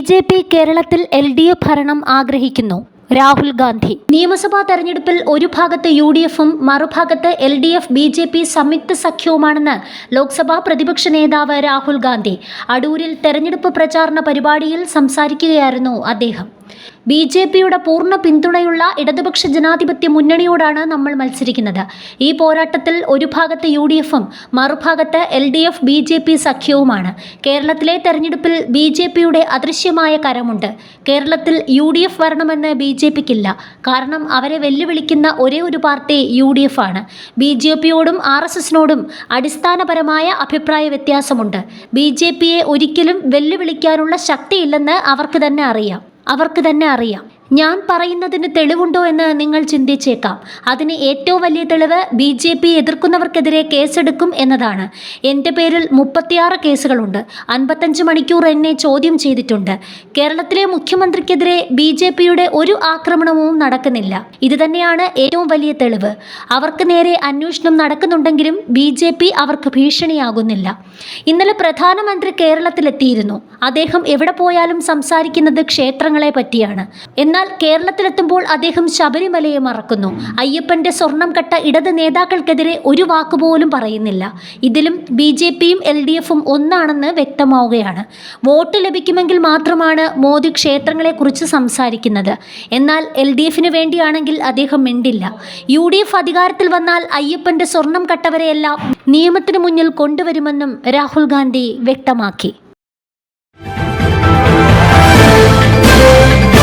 BJP. കേരളത്തിൽ LDF ഭരണം ആഗ്രഹിക്കുന്നു. രാഹുൽ ഗാന്ധി. നിയമസഭാ തെരഞ്ഞെടുപ്പിൽ ഒരു ഭാഗത്ത് UDFും മറുഭാഗത്ത് LDF BJP സംയുക്ത സഖ്യവുമാണെന്ന് ലോക്സഭാ പ്രതിപക്ഷ നേതാവ് രാഹുൽ ഗാന്ധി അടൂരിൽ തെരഞ്ഞെടുപ്പ് പ്രചാരണ പരിപാടിയിൽ സംസാരിക്കുകയായിരുന്നു അദ്ദേഹം. BJPയുടെ പൂർണ്ണ പിന്തുണയുള്ള ഇടതുപക്ഷ ജനാധിപത്യ മുന്നണിയോടാണ് നമ്മൾ മത്സരിക്കുന്നത്. ഈ പോരാട്ടത്തിൽ ഒരു ഭാഗത്ത് UDFും മറുഭാഗത്ത് LDF BJP സഖ്യവുമാണ്. കേരളത്തിലെ തെരഞ്ഞെടുപ്പിൽ BJPയുടെ അദൃശ്യമായ കരമുണ്ട്. കേരളത്തിൽ UDF വരണമെന്ന് BJPക്കില്ല. കാരണം അവരെ വെല്ലുവിളിക്കുന്ന ഒരേ ഒരു പാർട്ടി UDF ആണ്. BJPയോടും RSSനോടും അടിസ്ഥാനപരമായ അഭിപ്രായ വ്യത്യാസമുണ്ട്. BJPയെ ഒരിക്കലും വെല്ലുവിളിക്കാനുള്ള ശക്തിയില്ലെന്ന് അവർക്ക് തന്നെ അറിയാം. ഞാൻ പറയുന്നതിന് തെളിവുണ്ടോ എന്ന് നിങ്ങൾ ചിന്തിച്ചേക്കാം. അതിന് ഏറ്റവും വലിയ തെളിവ് BJP എതിർക്കുന്നവർക്കെതിരെ കേസെടുക്കും എന്നതാണ്. എൻ്റെ പേരിൽ 36 കേസുകളുണ്ട്. 55 മണിക്കൂർ എന്നെ ചോദ്യം ചെയ്തിട്ടുണ്ട്. കേരളത്തിലെ മുഖ്യമന്ത്രിക്കെതിരെ BJPയുടെ ഒരു ആക്രമണവും നടക്കുന്നില്ല. ഇത് തന്നെയാണ് ഏറ്റവും വലിയ തെളിവ്. അവർക്ക് നേരെ അന്വേഷണം നടക്കുന്നുണ്ടെങ്കിലും BJP അവർക്ക് ഭീഷണിയാകുന്നില്ല. ഇന്നലെ പ്രധാനമന്ത്രി കേരളത്തിലെത്തിയിരുന്നു. അദ്ദേഹം എവിടെ പോയാലും സംസാരിക്കുന്നത് ക്ഷേത്രങ്ങളെ പറ്റിയാണ്. എന്നാൽ കേരളത്തിലെത്തുമ്പോൾ അദ്ദേഹം ശബരിമലയെ മറക്കുന്നു. അയ്യപ്പന്റെ സ്വർണം കട്ട ഇടത് നേതാക്കൾക്കെതിരെ ഒരു വാക്കുപോലും പറയുന്നില്ല. ഇതിലും BJPയും LDFും ഒന്നാണെന്ന് വ്യക്തമാവുകയാണ്. വോട്ട് ലഭിക്കുമെങ്കിൽ മാത്രമാണ് മോദി ക്ഷേത്രങ്ങളെക്കുറിച്ച് സംസാരിക്കുന്നത്. എന്നാൽ LDFിന് വേണ്ടിയാണെങ്കിൽ അദ്ദേഹം മിണ്ടില്ല. UDF അധികാരത്തിൽ വന്നാൽ അയ്യപ്പന്റെ സ്വർണം കട്ടവരെയെല്ലാം നിയമത്തിന് മുന്നിൽ കൊണ്ടുവരുമെന്നും രാഹുൽ ഗാന്ധി വ്യക്തമാക്കി.